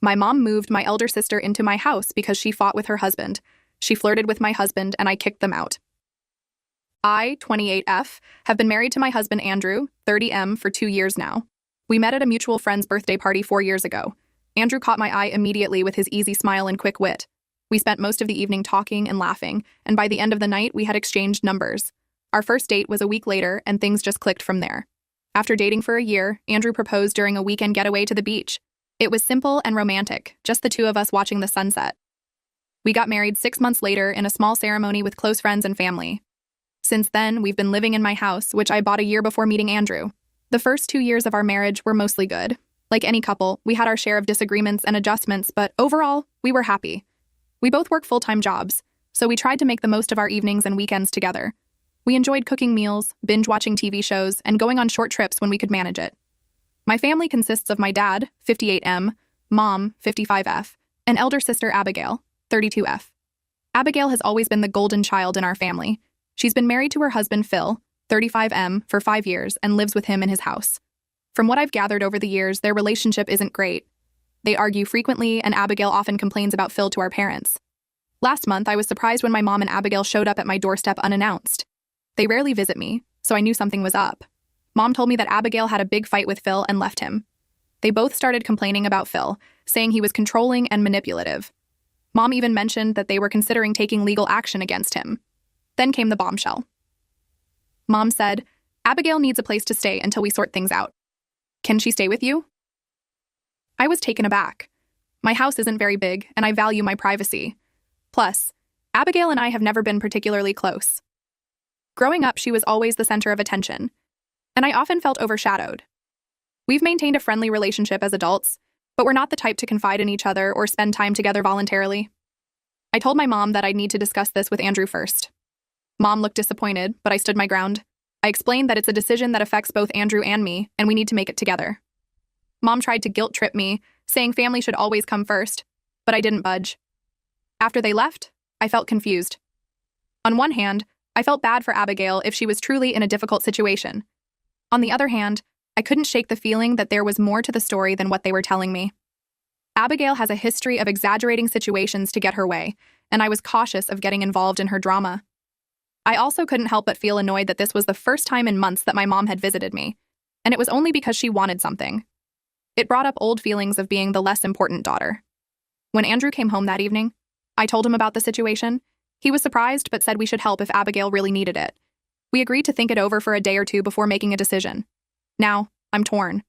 My mom moved my elder sister into my house because she fought with her husband. She flirted with my husband and I kicked them out. I, 28F, have been married to my husband Andrew, 30M, for 2 years now. We met at a mutual friend's birthday party 4 years ago. Andrew caught my eye immediately with his easy smile and quick wit. We spent most of the evening talking and laughing, and by the end of the night, we had exchanged numbers. Our first date was a week later, and things just clicked from there. After dating for a year, Andrew proposed during a weekend getaway to the beach. It was simple and romantic, just the two of us watching the sunset. We got married 6 months later in a small ceremony with close friends and family. Since then, we've been living in my house, which I bought a year before meeting Andrew. The first 2 years of our marriage were mostly good. Like any couple, we had our share of disagreements and adjustments, but overall, we were happy. We both work full-time jobs, so we tried to make the most of our evenings and weekends together. We enjoyed cooking meals, binge-watching TV shows, and going on short trips when we could manage it. My family consists of my dad, 58M, mom, 55F, and elder sister Abigail, 32F. Abigail has always been the golden child in our family. She's been married to her husband, Phil, 35M, for 5 years and lives with him in his house. From what I've gathered over the years, their relationship isn't great. They argue frequently, and Abigail often complains about Phil to our parents. Last month, I was surprised when my mom and Abigail showed up at my doorstep unannounced. They rarely visit me, so I knew something was up. Mom told me that Abigail had a big fight with Phil and left him. They both started complaining about Phil, saying he was controlling and manipulative. Mom even mentioned that they were considering taking legal action against him. Then came the bombshell. Mom said, "Abigail needs a place to stay until we sort things out. Can she stay with you?" I was taken aback. My house isn't very big, and I value my privacy. Plus, Abigail and I have never been particularly close. Growing up, she was always the center of attention, and I often felt overshadowed. We've maintained a friendly relationship as adults, but we're not the type to confide in each other or spend time together voluntarily. I told my mom that I'd need to discuss this with Andrew first. Mom looked disappointed, but I stood my ground. I explained that it's a decision that affects both Andrew and me, and we need to make it together. Mom tried to guilt-trip me, saying family should always come first, but I didn't budge. After they left, I felt confused. On one hand, I felt bad for Abigail if she was truly in a difficult situation. On the other hand, I couldn't shake the feeling that there was more to the story than what they were telling me. Abigail has a history of exaggerating situations to get her way, and I was cautious of getting involved in her drama. I also couldn't help but feel annoyed that this was the first time in months that my mom had visited me, and it was only because she wanted something. It brought up old feelings of being the less important daughter. When Andrew came home that evening, I told him about the situation. He was surprised but said we should help if Abigail really needed it. We agreed to think it over for a day or two before making a decision. Now, I'm torn.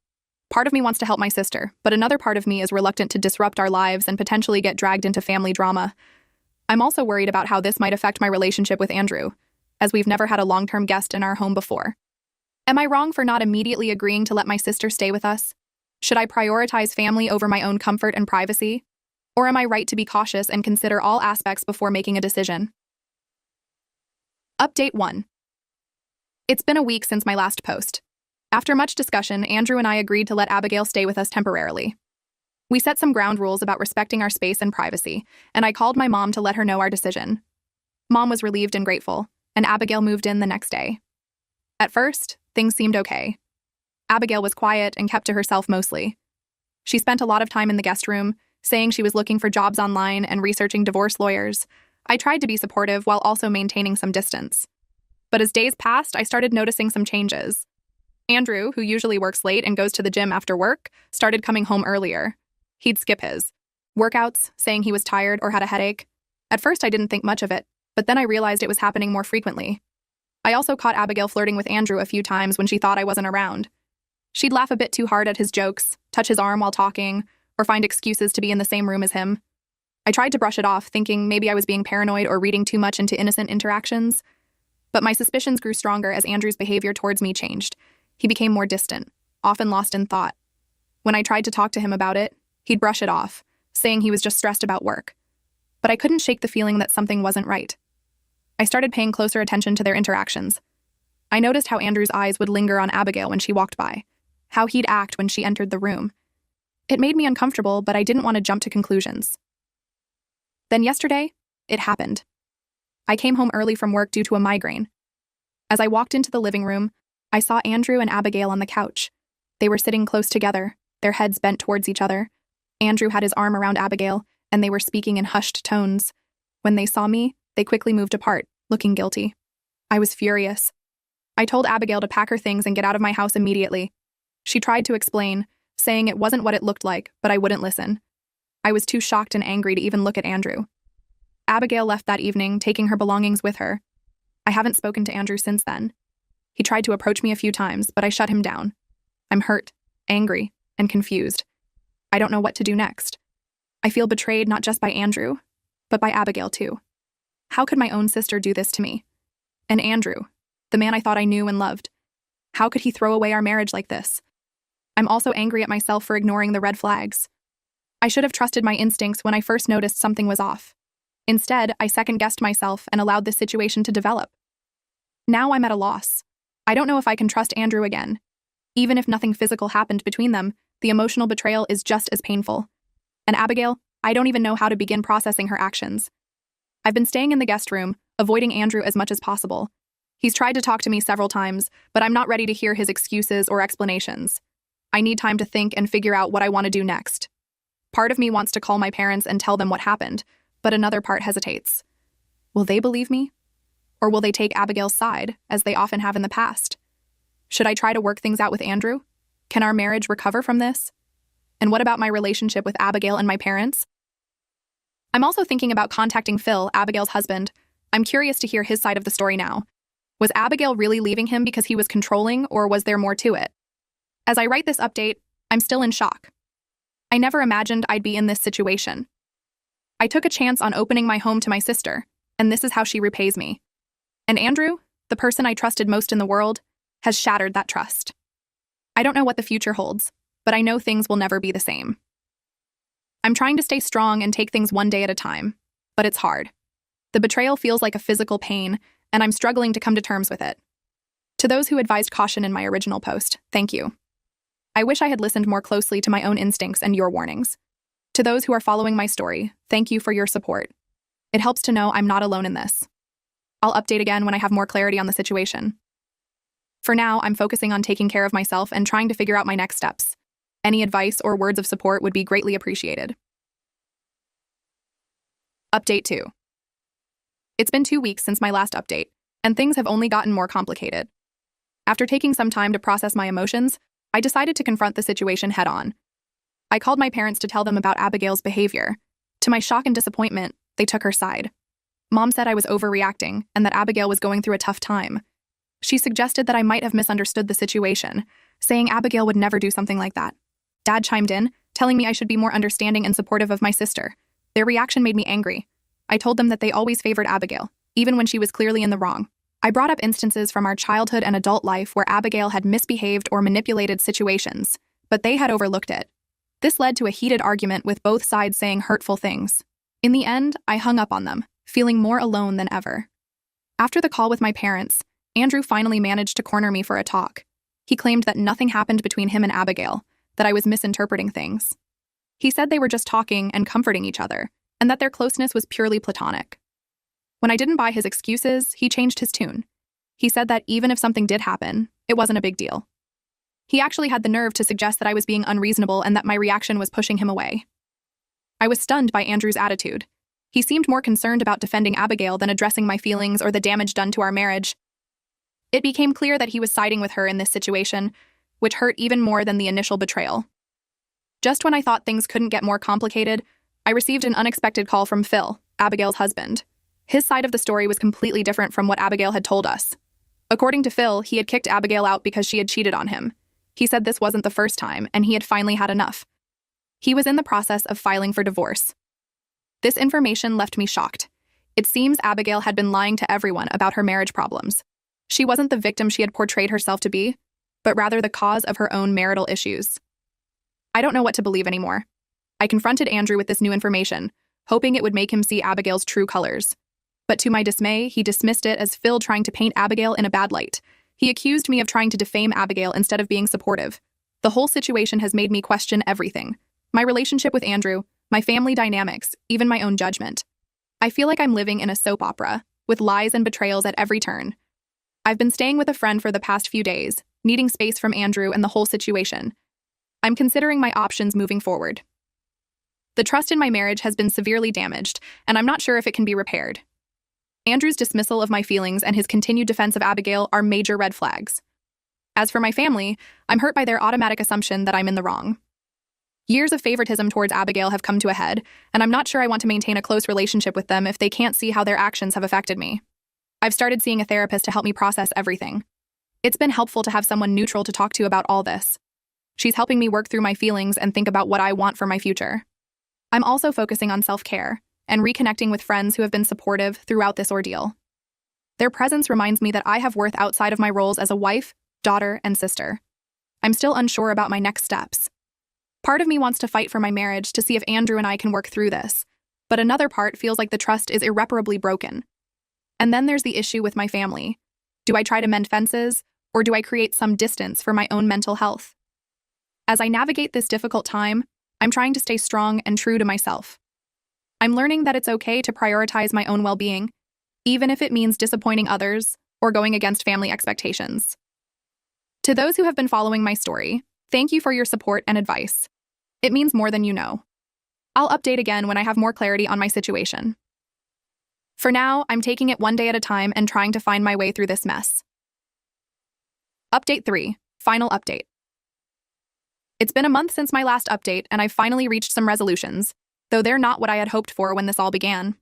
Part of me wants to help my sister, but another part of me is reluctant to disrupt our lives and potentially get dragged into family drama. I'm also worried about how this might affect my relationship with Andrew, as we've never had a long-term guest in our home before. Am I wrong for not immediately agreeing to let my sister stay with us? Should I prioritize family over my own comfort and privacy? Or am I right to be cautious and consider all aspects before making a decision? Update 1. It's been a week since my last post. After much discussion, Andrew and I agreed to let Abigail stay with us temporarily. We set some ground rules about respecting our space and privacy, and I called my mom to let her know our decision. Mom was relieved and grateful, and Abigail moved in the next day. At first, things seemed okay. Abigail was quiet and kept to herself mostly. She spent a lot of time in the guest room, saying she was looking for jobs online and researching divorce lawyers. I tried to be supportive while also maintaining some distance. But as days passed, I started noticing some changes. Andrew, who usually works late and goes to the gym after work, started coming home earlier. He'd skip his workouts, saying he was tired or had a headache. At first, I didn't think much of it, but then I realized it was happening more frequently. I also caught Abigail flirting with Andrew a few times when she thought I wasn't around. She'd laugh a bit too hard at his jokes, touch his arm while talking, or find excuses to be in the same room as him. I tried to brush it off, thinking maybe I was being paranoid or reading too much into innocent interactions. But my suspicions grew stronger as Andrew's behavior towards me changed. He became more distant, often lost in thought. When I tried to talk to him about it, he'd brush it off, saying he was just stressed about work. But I couldn't shake the feeling that something wasn't right. I started paying closer attention to their interactions. I noticed how Andrew's eyes would linger on Abigail when she walked by, how he'd act when she entered the room. It made me uncomfortable, but I didn't want to jump to conclusions. Then yesterday, it happened. I came home early from work due to a migraine. As I walked into the living room, I saw Andrew and Abigail on the couch. They were sitting close together, their heads bent towards each other. Andrew had his arm around Abigail, and they were speaking in hushed tones. When they saw me, they quickly moved apart, looking guilty. I was furious. I told Abigail to pack her things and get out of my house immediately. She tried to explain, saying it wasn't what it looked like, but I wouldn't listen. I was too shocked and angry to even look at Andrew. Abigail left that evening, taking her belongings with her. I haven't spoken to Andrew since then. He tried to approach me a few times, but I shut him down. I'm hurt, angry, and confused. I don't know what to do next. I feel betrayed not just by Andrew, but by Abigail too. How could my own sister do this to me? And Andrew, the man I thought I knew and loved. How could he throw away our marriage like this? I'm also angry at myself for ignoring the red flags. I should have trusted my instincts when I first noticed something was off. Instead, I second-guessed myself and allowed this situation to develop. Now I'm at a loss. I don't know if I can trust Andrew again. Even if nothing physical happened between them, the emotional betrayal is just as painful. And Abigail, I don't even know how to begin processing her actions. I've been staying in the guest room, avoiding Andrew as much as possible. He's tried to talk to me several times, but I'm not ready to hear his excuses or explanations. I need time to think and figure out what I want to do next. Part of me wants to call my parents and tell them what happened, but another part hesitates. Will they believe me? Or will they take Abigail's side, as they often have in the past? Should I try to work things out with Andrew? Can our marriage recover from this? And what about my relationship with Abigail and my parents? I'm also thinking about contacting Phil, Abigail's husband. I'm curious to hear his side of the story now. Was Abigail really leaving him because he was controlling, or was there more to it? As I write this update, I'm still in shock. I never imagined I'd be in this situation. I took a chance on opening my home to my sister, and this is how she repays me. And Andrew, the person I trusted most in the world, has shattered that trust. I don't know what the future holds, but I know things will never be the same. I'm trying to stay strong and take things one day at a time, but it's hard. The betrayal feels like a physical pain, and I'm struggling to come to terms with it. To those who advised caution in my original post, thank you. I wish I had listened more closely to my own instincts and your warnings. To those who are following my story, thank you for your support. It helps to know I'm not alone in this. I'll update again when I have more clarity on the situation. For now, I'm focusing on taking care of myself and trying to figure out my next steps. Any advice or words of support would be greatly appreciated. Update 2. It's been 2 weeks since my last update, and things have only gotten more complicated. After taking some time to process my emotions, I decided to confront the situation head-on. I called my parents to tell them about Abigail's behavior. To my shock and disappointment, they took her side. Mom said I was overreacting and that Abigail was going through a tough time. She suggested that I might have misunderstood the situation, saying Abigail would never do something like that. Dad chimed in, telling me I should be more understanding and supportive of my sister. Their reaction made me angry. I told them that they always favored Abigail, even when she was clearly in the wrong. I brought up instances from our childhood and adult life where Abigail had misbehaved or manipulated situations, but they had overlooked it. This led to a heated argument with both sides saying hurtful things. In the end, I hung up on them, feeling more alone than ever. After the call with my parents, Andrew finally managed to corner me for a talk. He claimed that nothing happened between him and Abigail, that I was misinterpreting things. He said they were just talking and comforting each other, and that their closeness was purely platonic. When I didn't buy his excuses, he changed his tune. He said that even if something did happen, it wasn't a big deal. He actually had the nerve to suggest that I was being unreasonable and that my reaction was pushing him away. I was stunned by Andrew's attitude. He seemed more concerned about defending Abigail than addressing my feelings or the damage done to our marriage. It became clear that he was siding with her in this situation, which hurt even more than the initial betrayal. Just when I thought things couldn't get more complicated, I received an unexpected call from Phil, Abigail's husband. His side of the story was completely different from what Abigail had told us. According to Phil, he had kicked Abigail out because she had cheated on him. He said this wasn't the first time, and he had finally had enough. He was in the process of filing for divorce. This information left me shocked. It seems Abigail had been lying to everyone about her marriage problems. She wasn't the victim she had portrayed herself to be, but rather the cause of her own marital issues. I don't know what to believe anymore. I confronted Andrew with this new information, hoping it would make him see Abigail's true colors. But to my dismay, he dismissed it as Phil trying to paint Abigail in a bad light. He accused me of trying to defame Abigail instead of being supportive. The whole situation has made me question everything. My relationship with Andrew, my family dynamics, even my own judgment. I feel like I'm living in a soap opera, with lies and betrayals at every turn. I've been staying with a friend for the past few days, needing space from Andrew and the whole situation. I'm considering my options moving forward. The trust in my marriage has been severely damaged, and I'm not sure if it can be repaired. Andrew's dismissal of my feelings and his continued defense of Abigail are major red flags. As for my family, I'm hurt by their automatic assumption that I'm in the wrong. Years of favoritism towards Abigail have come to a head, and I'm not sure I want to maintain a close relationship with them if they can't see how their actions have affected me. I've started seeing a therapist to help me process everything. It's been helpful to have someone neutral to talk to about all this. She's helping me work through my feelings and think about what I want for my future. I'm also focusing on self-care and reconnecting with friends who have been supportive throughout this ordeal. Their presence reminds me that I have worth outside of my roles as a wife, daughter, and sister. I'm still unsure about my next steps. Part of me wants to fight for my marriage to see if Andrew and I can work through this, but another part feels like the trust is irreparably broken. And then there's the issue with my family. Do I try to mend fences, or do I create some distance for my own mental health? As I navigate this difficult time, I'm trying to stay strong and true to myself. I'm learning that it's okay to prioritize my own well-being, even if it means disappointing others or going against family expectations. To those who have been following my story, thank you for your support and advice. It means more than you know. I'll update again when I have more clarity on my situation. For now, I'm taking it one day at a time and trying to find my way through this mess. Update 3. Final update. It's been a month since my last update, and I've finally reached some resolutions, though they're not what I had hoped for when this all began.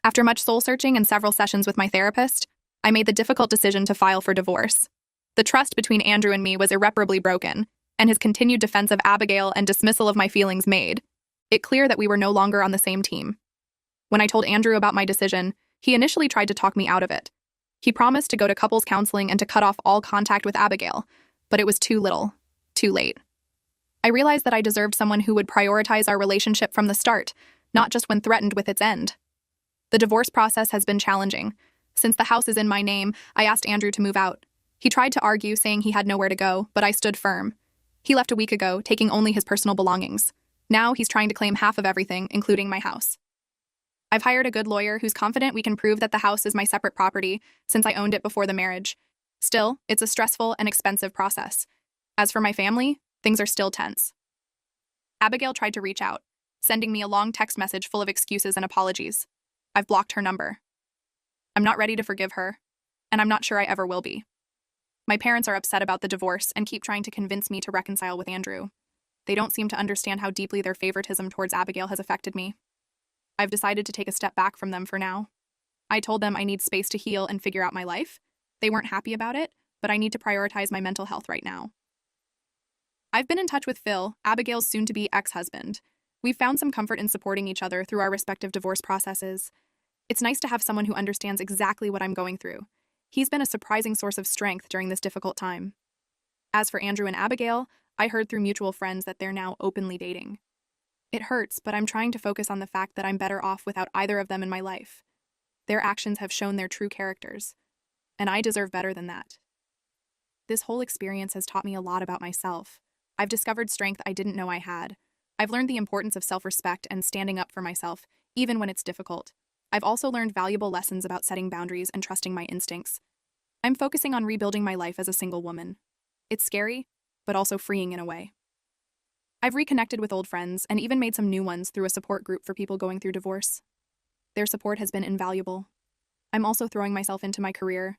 After much soul-searching and several sessions with my therapist, I made the difficult decision to file for divorce. The trust between Andrew and me was irreparably broken, and his continued defense of Abigail and dismissal of my feelings made it clear that we were no longer on the same team. When I told Andrew about my decision, he initially tried to talk me out of it. He promised to go to couples counseling and to cut off all contact with Abigail, but it was too little, too late. I realized that I deserved someone who would prioritize our relationship from the start, not just when threatened with its end. The divorce process has been challenging. Since the house is in my name, I asked Andrew to move out. He tried to argue, saying he had nowhere to go, but I stood firm. He left a week ago, taking only his personal belongings. Now he's trying to claim half of everything, including my house. I've hired a good lawyer who's confident we can prove that the house is my separate property, since I owned it before the marriage. Still, it's a stressful and expensive process. As for my family, things are still tense. Abigail tried to reach out, sending me a long text message full of excuses and apologies. I've blocked her number. I'm not ready to forgive her, and I'm not sure I ever will be. My parents are upset about the divorce and keep trying to convince me to reconcile with Andrew. They don't seem to understand how deeply their favoritism towards Abigail has affected me. I've decided to take a step back from them for now. I told them I need space to heal and figure out my life. They weren't happy about it, but I need to prioritize my mental health right now. I've been in touch with Phil, Abigail's soon-to-be ex-husband. We've found some comfort in supporting each other through our respective divorce processes. It's nice to have someone who understands exactly what I'm going through. He's been a surprising source of strength during this difficult time. As for Andrew and Abigail, I heard through mutual friends that they're now openly dating. It hurts, but I'm trying to focus on the fact that I'm better off without either of them in my life. Their actions have shown their true characters, and I deserve better than that. This whole experience has taught me a lot about myself. I've discovered strength I didn't know I had. I've learned the importance of self-respect and standing up for myself, even when it's difficult. I've also learned valuable lessons about setting boundaries and trusting my instincts. I'm focusing on rebuilding my life as a single woman. It's scary, but also freeing in a way. I've reconnected with old friends and even made some new ones through a support group for people going through divorce. Their support has been invaluable. I'm also throwing myself into my career.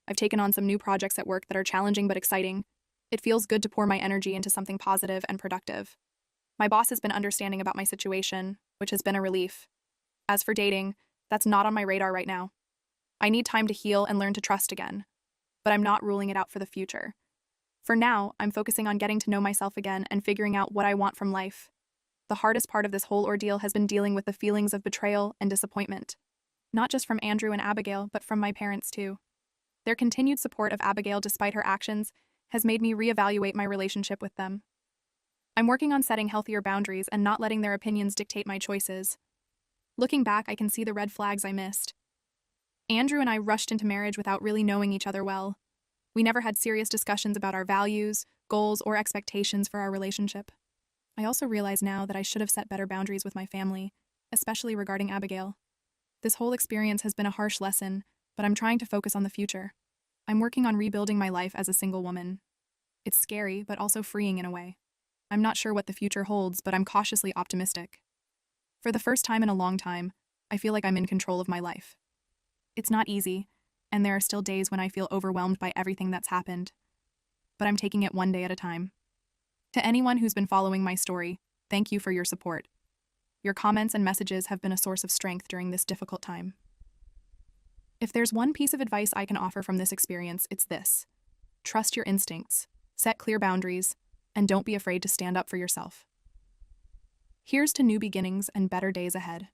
I've taken on some new projects at work that are challenging but exciting. It feels good to pour my energy into something positive and productive. My boss has been understanding about my situation, which has been a relief. As for dating, that's not on my radar right now. I need time to heal and learn to trust again, but I'm not ruling it out for the future. For now, I'm focusing on getting to know myself again and figuring out what I want from life. The hardest part of this whole ordeal has been dealing with the feelings of betrayal and disappointment. Not just from Andrew and Abigail, but from my parents too. Their continued support of Abigail despite her actions has made me reevaluate my relationship with them. I'm working on setting healthier boundaries and not letting their opinions dictate my choices. Looking back, I can see the red flags I missed. Andrew and I rushed into marriage without really knowing each other well. We never had serious discussions about our values, goals, or expectations for our relationship. I also realize now that I should have set better boundaries with my family, especially regarding Abigail. This whole experience has been a harsh lesson, but I'm trying to focus on the future. I'm working on rebuilding my life as a single woman. It's scary, but also freeing in a way. I'm not sure what the future holds, but I'm cautiously optimistic. For the first time in a long time, I feel like I'm in control of my life. It's not easy, and there are still days when I feel overwhelmed by everything that's happened. But I'm taking it one day at a time. To anyone who's been following my story, thank you for your support. Your comments and messages have been a source of strength during this difficult time. If there's one piece of advice I can offer from this experience, it's this. Trust your instincts, set clear boundaries, and don't be afraid to stand up for yourself. Here's to new beginnings and better days ahead.